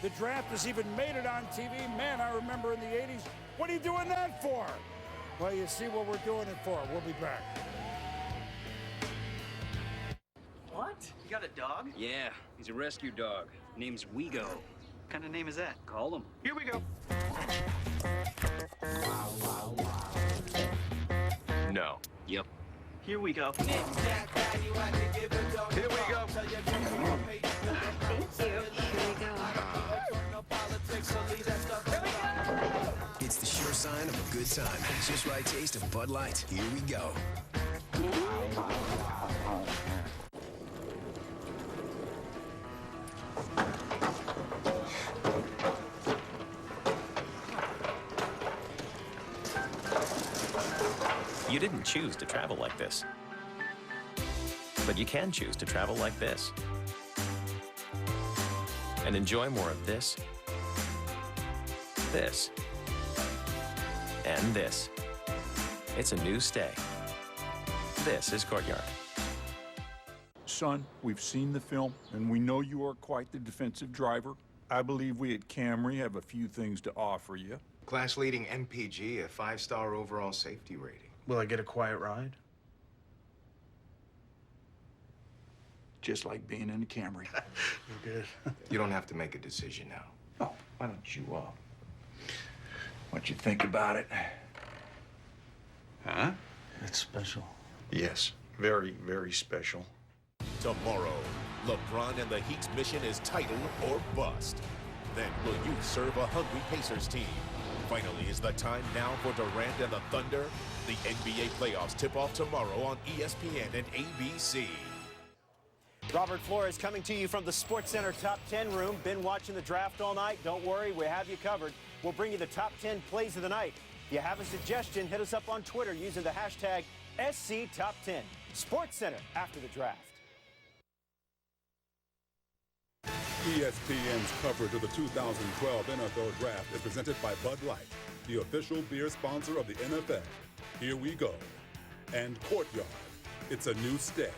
The draft has even made it on TV. Man, I remember in the 80s. What are you doing that for? Well, you see what we're doing it for. We'll be back. What? You got a dog? Yeah, he's a rescue dog. Name's Wego. What kind of name is that? Call him. Here we go. No. Yep. Here we go. Here we go. Thank you. Here we go. It's the sure sign of a good time. Just right taste of Bud Light. Here we go. You didn't choose to travel like this, but you can choose to travel like this and enjoy more of this, and this. It's a new stay. This is Courtyard. Son, we've seen the film, and we know you are quite the defensive driver. I believe we at Camry have a few things to offer you. Class-leading MPG, a 5-star overall safety rating. Will I get a quiet ride? Just like being in a Camry. You're good. You don't have to make a decision now. Oh, why don't you, what you think about it? Huh? It's special. Yes, very, very special. Tomorrow, LeBron and the Heat's mission is title or bust. Then will you serve a hungry Pacers team? Finally, is the time now for Durant and the Thunder? The NBA playoffs tip off tomorrow on ESPN and ABC. Robert Flores coming to you from the SportsCenter Top 10 room. Been watching the draft all night. Don't worry, we have you covered. We'll bring you the top 10 plays of the night. If you have a suggestion, hit us up on Twitter using the hashtag SCTop10. SportsCenter after the draft. ESPN's coverage of the 2012 NFL Draft is presented by Bud Light, the official beer sponsor of the NFL. Here we go. And Courtyard. It's a new stay.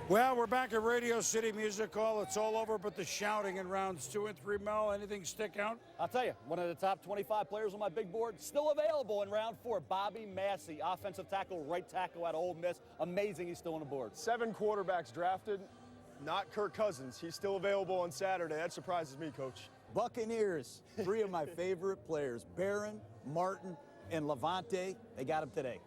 Well, we're back at Radio City Music Hall. It's all over but the shouting in rounds 2 and 3. Mel, anything stick out? I'll tell you, one of the top 25 players on my big board, still available in round 4, Bobby Massey, offensive tackle, right tackle out of Ole Miss. Amazing he's still on the board. 7 quarterbacks drafted, not Kirk Cousins. He's still available on Saturday. That surprises me, Coach. Buccaneers, 3 of my favorite players, Barron, Martin, and Levante. They got him today.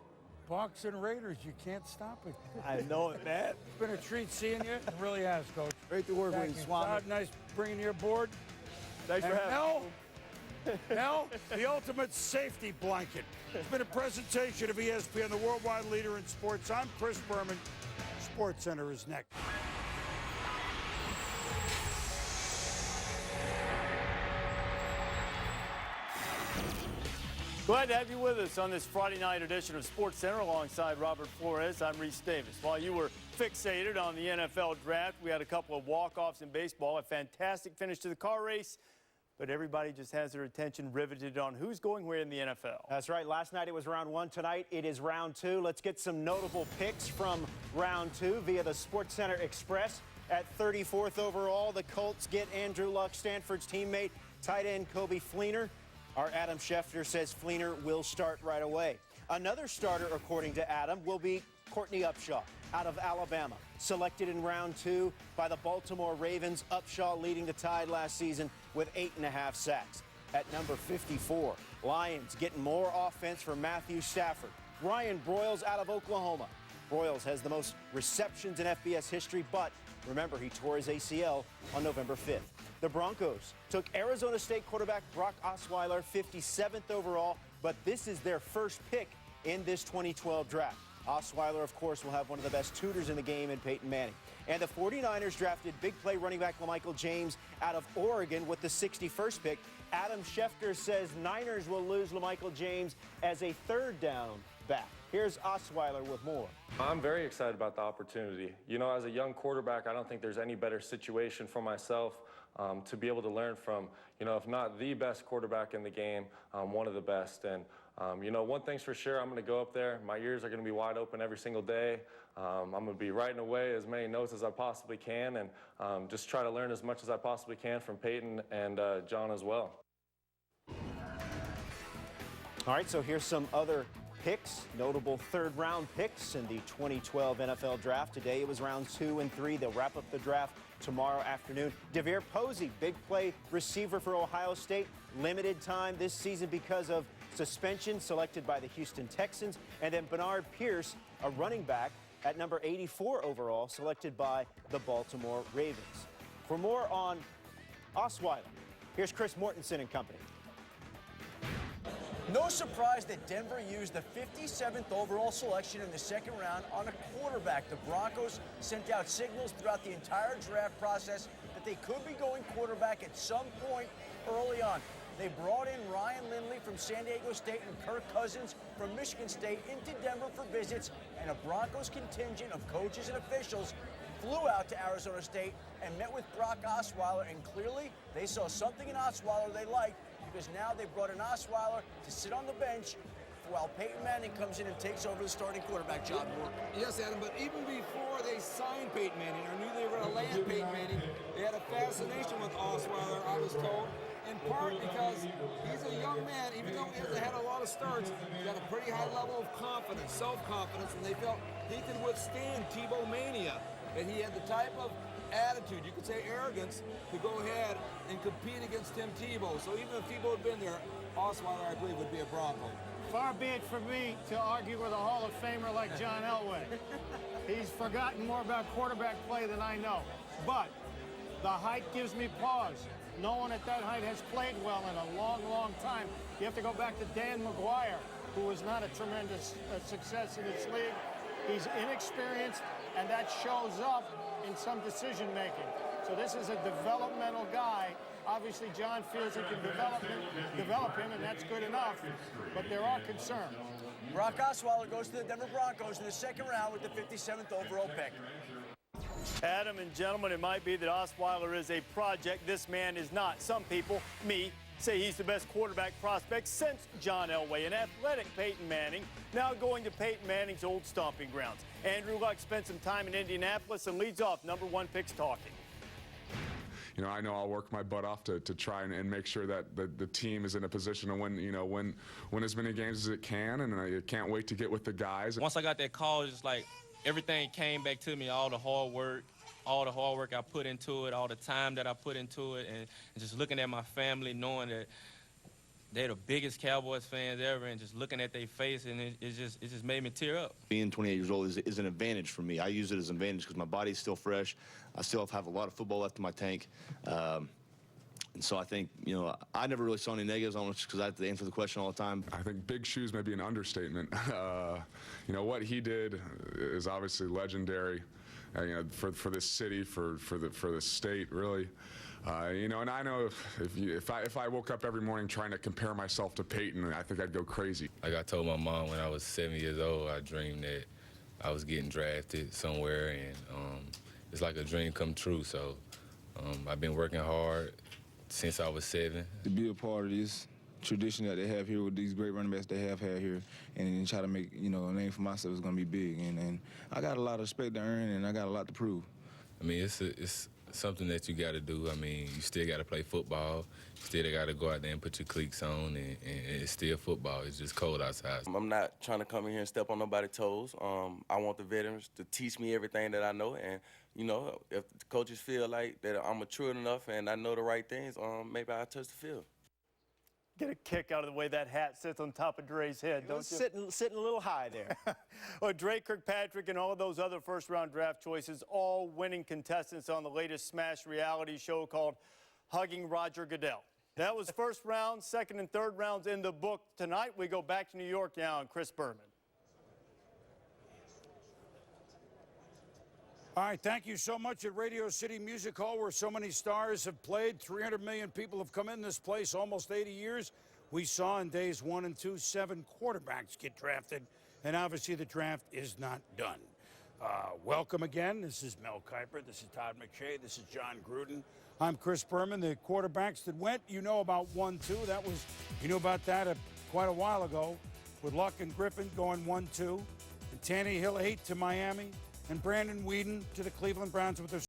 Bucks and Raiders, you can't stop it. I know it, man. It's been a treat seeing you. It really has, Coach. Great to work with you, Swami. Todd, nice bringing you aboard. Thanks for having me. Mel, the ultimate safety blanket. It's been a presentation of ESPN, the worldwide leader in sports. I'm Chris Berman. SportsCenter is next. Glad to have you with us on this Friday night edition of SportsCenter alongside Robert Flores. I'm Reese Davis. While you were fixated on the NFL draft, we had a couple of walk-offs in baseball, a fantastic finish to the car race, but everybody just has their attention riveted on who's going where in the NFL. That's right. Last night it was round 1. Tonight it is round 2. Let's get some notable picks from round 2 via the SportsCenter Express. At 34th overall, the Colts get Andrew Luck, Stanford's teammate, tight end Coby Fleener. Our Adam Schefter says Fleener will start right away. Another starter, according to Adam, will be Courtney Upshaw out of Alabama. Selected in round 2 by the Baltimore Ravens, Upshaw leading the Tide last season with 8.5 sacks. At number 54, Lions getting more offense from Matthew Stafford. Ryan Broyles out of Oklahoma. Broyles has the most receptions in FBS history, but remember, he tore his ACL on November 5th. The Broncos took Arizona State quarterback Brock Osweiler, 57th overall, but this is their first pick in this 2012 draft. Osweiler, of course, will have one of the best tutors in the game in Peyton Manning. And the 49ers drafted big play running back LaMichael James out of Oregon with the 61st pick. Adam Schefter says Niners will lose LaMichael James as a third down back. Here's Osweiler with more. I'm very excited about the opportunity. You know, as a young quarterback, I don't think there's any better situation for myself to be able to learn from, you know, if not the best quarterback in the game, one of the best. And You know, one thing's for sure, I'm going to go up there. My ears are going to be wide open every single day. I'm going to be writing away as many notes as I possibly can, and just try to learn as much as I possibly can from Peyton and John as well. All right, so here's some other picks, notable third-round picks in the 2012 NFL Draft. Today it was rounds 2 and 3. They'll wrap up the draft tomorrow afternoon. DeVere Posey, big play receiver for Ohio State. Limited time this season because of suspension, selected by the Houston Texans. And then Bernard Pierce, a running back at number 84 overall, selected by the Baltimore Ravens. For more on Osweiler, here's Chris Mortensen and company. No surprise that Denver used the 57th overall selection in the second round on a quarterback. The Broncos sent out signals throughout the entire draft process that they could be going quarterback at some point early on. They brought in Ryan Lindley from San Diego State and Kirk Cousins from Michigan State into Denver for visits, and a Broncos contingent of coaches and officials flew out to Arizona State and met with Brock Osweiler, and clearly they saw something in Osweiler they liked, because now they brought in Osweiler to sit on the bench while Peyton Manning comes in and takes over the starting quarterback job. Yes, Adam, but even before they signed Peyton Manning, or knew they were going to land Peyton Manning, they had a fascination with Osweiler, I was told, in part because he's a young man, even though he hasn't had a lot of starts, he's got a pretty high level of confidence, self-confidence, and they felt he could withstand Tebow mania, that he had the type of attitude, you could say arrogance, to go ahead and compete against Tim Tebow. So even if Tebow had been there, Osweiler, I believe, would be a Bronco. Far be it from me to argue with a Hall of Famer like John Elway. He's forgotten more about quarterback play than I know. But the height gives me pause. No one at that height has played well in a long, long time. You have to go back to Dan McGuire, who was not a tremendous success in this league. He's inexperienced, and that shows up in some decision-making. So this is a developmental guy. Obviously, John feels he can develop him, and that's good enough, but there are concerns. Brock Osweiler goes to the Denver Broncos in the second round with the 57th overall pick. Adam and gentlemen, it might be that Osweiler is a project. This man is not. Some people, me, say he's the best quarterback prospect since John Elway. An athletic Peyton Manning, now going to Peyton Manning's old stomping grounds. Andrew Luck spent some time in Indianapolis and leads off number 1 picks talking. You know, I know I'll work my butt off to try and make sure that the team is in a position to win, you know, win as many games as it can, and I can't wait to get with the guys. Once I got that call, it's just like everything came back to me, all the hard work I put into it, all the time that I put into it, and just looking at my family, knowing that they're the biggest Cowboys fans ever, and just looking at their face, and it just made me tear up. Being 28 years old is an advantage for me. I use it as an advantage because my body's still fresh. I still have a lot of football left in my tank. And so I think, you know, I never really saw any negatives on it because I have to answer the question all the time. I think big shoes may be an understatement. You know, what he did is obviously legendary. You know, for this city, for the state, really. You know, and I know if I woke up every morning trying to compare myself to Peyton, I think I'd go crazy. Like I told my mom when I was 7 years old, I dreamed that I was getting drafted somewhere, and it's like a dream come true. So I've been working hard since I was 7. To be a part of this tradition that they have here with these great running backs they have had here, and try to make, you know, a name for myself is going to be big. And I got a lot of respect to earn, and I got a lot to prove. I mean, it's something that you got to do. I mean, you still got to play football. You still got to go out there and put your cleats on, and it's still football. It's just cold outside. I'm not trying to come in here and step on nobody's toes. I want the veterans to teach me everything that I know, and, you know, if the coaches feel like that I'm mature enough and I know the right things, maybe I'll touch the field. Get a kick out of the way that hat sits on top of Dre's head, don't you? Sitting a little high there. Well, Dre Kirkpatrick and all of those other first-round draft choices, all winning contestants on the latest Smash reality show called Hugging Roger Goodell. That was first round, second and third rounds in the book. Tonight, we go back to New York now and Chris Berman. All right, thank you so much at Radio City Music Hall, where so many stars have played. 300 million people have come in this place, almost 80 years. We saw in days 1 and 2, 7 quarterbacks get drafted, and obviously the draft is not done. Welcome again. This is Mel Kiper. This is Todd McShay. This is John Gruden. I'm Chris Berman. The quarterbacks that went, you know about 1, 2. You knew about that quite a while ago. with Luck and Griffin going 1-2, and Tannehill 8 to Miami, and Brandon Whedon to the Cleveland Browns with their